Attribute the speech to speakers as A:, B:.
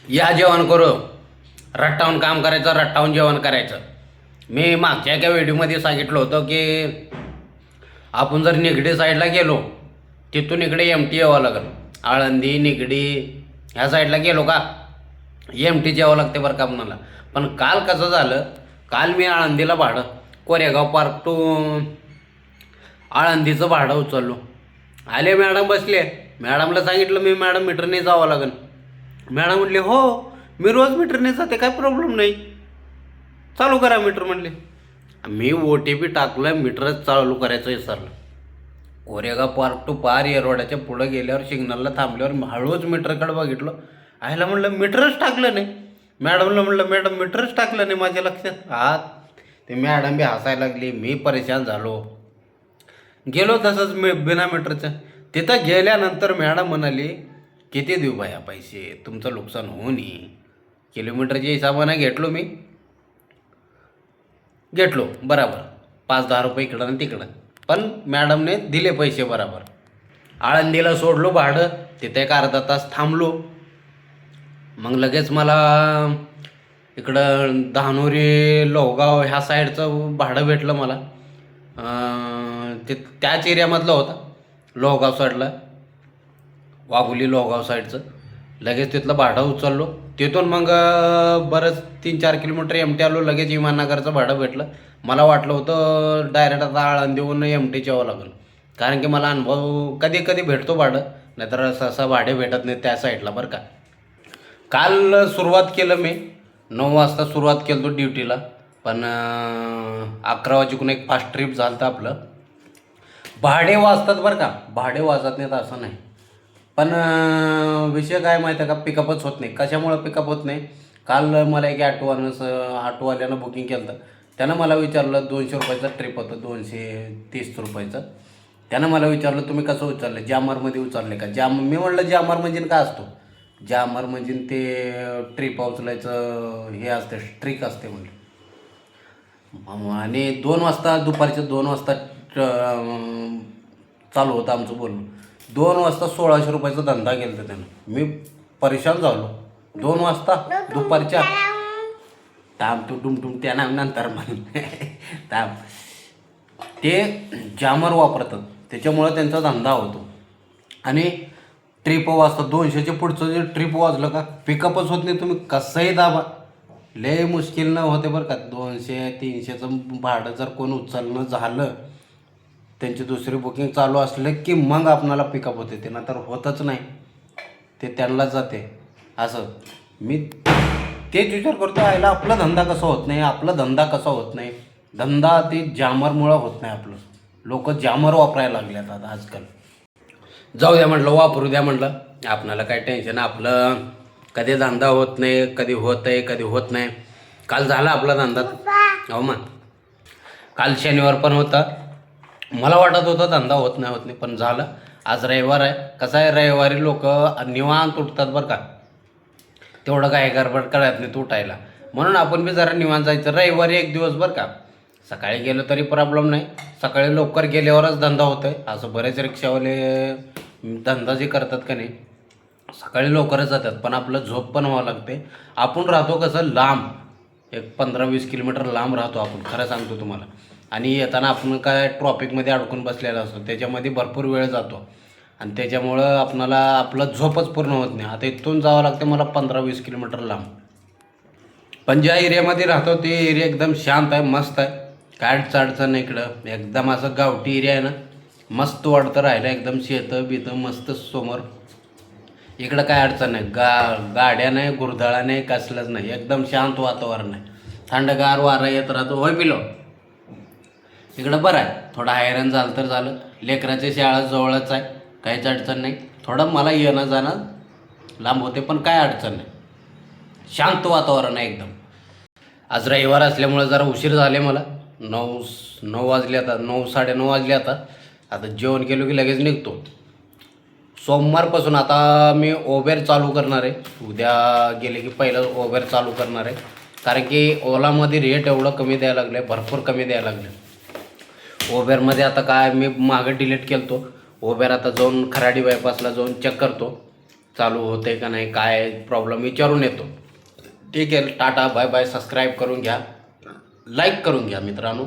A: या जेवण करू, रट्टावून काम करायचं, रट्टावून जेवण करायचं. मी मागच्या एका व्हिडिओमध्ये सांगितलं होतं की आपण जर निगडी साईडला गेलो, तिथून इकडे एमटी यावं लागेल. आळंदी निगडी ह्या साईडला गेलो का एमटीच यावं लागते बरं का आपणाला. पण काल कसं झालं, काल मी आळंदीला भाडं कोरेगाव पार्क टू आळंदीचं भाडं उचललो. आले मॅडम बसले, मॅडमला सांगितलं मी मॅडम मीटरने जावं लागेल. मॅडम म्हटले हो मी रोज मीटरने जाते, काय प्रॉब्लेम नाही, चालू करा मीटर म्हणले. मी OTP टाकलं, मीटरच चालू करायचं विसरलं. कोरेगाव पार्क टू पार येरवाड्याच्या पुढं गेल्यावर सिग्नलला थांबल्यावर हळूच मीटरकडे बघितलं. आयला म्हणलं मीटरच टाकलं नाही. मॅडमला म्हणलं मॅडम मीटरच टाकलं नाही माझ्या लक्षात. ते मॅडम बी हसायला लागली, मी परेशान झालो. गेलो तसंच बिना मीटरचं. तिथं गेल्यानंतर मॅडम म्हणाली किती देऊ बाया पैसे, तुमचं नुकसान होऊ नये. किलोमीटरच्या हिशोबाने घेतलो बराबर 5-10 रुपये इकडं आणि तिकडं. पण मॅडमने दिले पैसे बराबर. आळंदीला सोडलो भाडं, तिथे एक अर्धा तास थांबलो. मग लगेच मला इकडं धानोरी लोहगाव ह्या साईडचं भाडं भेटलं मला. ते त्याच एरियामधलं होता, लोहगाव साईडला, वाघोली लोहगाव साईडचं. लगेच तिथलं भाडं उचललो. तिथून मग बरंच 3-4 किलोमीटर एमटी आलो. लगेच विमाननगरचं भाडं भेटलं. मला वाटलं होतं डायरेक्ट आता आळंदीहून एमटीच यावं लागेल, कारण की मला अनुभव कधी कधी भेटतो भाडं, नाहीतर सहसा भाडे भेटत नाही त्या साईडला बरं का. काल सुरुवात केलं मी 9 वाजता सुरुवात केलं तो ड्युटीला. पण 11 वाजेकडून एक फास्ट ट्रिप झालं तर आपलं. भाडे वाजतात बरं का, भाडे वाजत नाहीत असं नाही. पण विषय काय माहीत आहे का, पिकअपच होत नाही. कशामुळं पिकअप होत नाही, काल मला एक ऑटोवाल्यानं बुकिंग केलं होतं. त्यानं मला विचारलं 200 रुपयाचं ट्रिप होतं, 230 रुपयाचं. त्यानं मला विचारलं तुम्ही कसं उचललं, जामरमध्ये उचलले का. मी म्हणलं जामर म्हणजे काय असतो. जामर म्हणजे ते ट्रिप उचलायचं हे असते, ट्रिक असते म्हणलं. आणि 2 वाजता दुपारच्या 2 वाजता चालू होतं आमचं बोलणं. 2 वाजता 1600 रुपयाचा धंदा केला होता त्यानं. मी परेशान झालो. 2 वाजता दुपारच्या ताम तू डुमडुम त्या नंतर म्हण ताम. ते जामर वापरतात, त्याच्यामुळं त्यांचा धंदा होतो. आणि ट्रिप वाजता 200च्या पुढचं जे ट्रिप वाजलं का पिकअपच होत नाही. तुम्ही कसंही दाबा, लय मुश्किल न होते बरं का. 200-300चं भाडं जर कोण उचलणं झालं, त्यांची दुसरी बुकिंग चालू असलं की मग आपणाला पिकअप होते, ते नंतर होतच नाही, ते त्यांनाच जाते. असं मी तेच विचार करतो, आयला आपला धंदा कसा होत नाही, आपला धंदा कसा होत नाही. धंदा ते जामरमुळं होत नाही आपलं. लोक जामर वापरायला लागल्यात आता आजकाल. जाऊ द्या म्हटलं, वापरू द्या म्हटलं, आपणाला काय टेन्शन. आपलं कधी धंदा होत नाही, कधी होत आहे कधी होत नाही. काल झाला आपला धंदा. हो मग काल शनिवार पण होता. मला वाटत होतं धंदा होत नाही, पण झालं. आज रविवार आहे. कसं आहे, रविवारी लोक निवांत उठतात बरं का, तेवढं काय गडबड करत नाही उठायला. म्हणून आपण बी जरा निवांत जायचं रविवारी एक दिवस बरं का. सकाळी गेलो तरी प्रॉब्लेम नाही, सकाळी लवकर गेल्यावरच धंदा होतोय. असं बरेच रिक्षावाले धंदा जे करतात का नाही, सकाळी लवकरच जातात, पण आपलं झोप पण व्हावं लागते. आपण राहतो कसं लांब, एक 15-20 किलोमीटर लांब राहतो आपण, खरं सांगतो तुम्हाला. आणि येताना आपण काय ट्रॉफिकमध्ये अडकून बसलेला असतो, त्याच्यामध्ये भरपूर वेळ जातो. आणि त्याच्यामुळं आपणाला आपलं झोपच पूर्ण होत नाही. आता इथून जावं लागतं मला 15-20 किलोमीटर लांब. पण ज्या एरियामध्ये राहतो ते एरिया एकदम शांत आहे, मस्त आहे, कायच अडचण नाही इकडं. एकदम असं गावठी एरिया आहे ना, मस्त वाटतं राहायला. एकदम शेतं बितं मस्त समोर. इकडं काय अडचण नाही, गाड्या नाही, गुरधाळा नाही, कसलंच नाही. एकदम शांत वातावरण आहे, थंडगार वारा येत राहतो. होय पिलो, इकडं बरं आहे. थोडं हैराण झालं तर झालं. लेकराची शाळा जवळच आहे, काहीच अडचण नाही. थोडं मला येणं जाणं लांब होते, पण काय अडचण नाही. शांत वातावरण आहे एकदम. आज रविवार असल्यामुळे जरा उशीर झाले मला. 9 वाजले आता, 9-9:30 वाजले आता. आता जेवण केलो की लगेच निघतो. सोमवारपासून आता मी ओबेर चालू करणार आहे. उद्या गेले की पहिलं ओबेर चालू करणार आहे, कारण की ओलामध्ये रेट एवढं कमी द्यायला लागले, भरपूर कमी द्यायला लागले. ओबेरमध्ये आता काय मी मागं डिलीट केलं तो ओबेर. आता जाऊन खराडी बायपासला जाऊन चेक करतो, चालू होते का नाही, काय प्रॉब्लेम विचारून येतो. ठीक आहे, टाटा बाय बाय. सबस्क्राईब करून घ्या, लाईक करून घ्या मित्रांनो.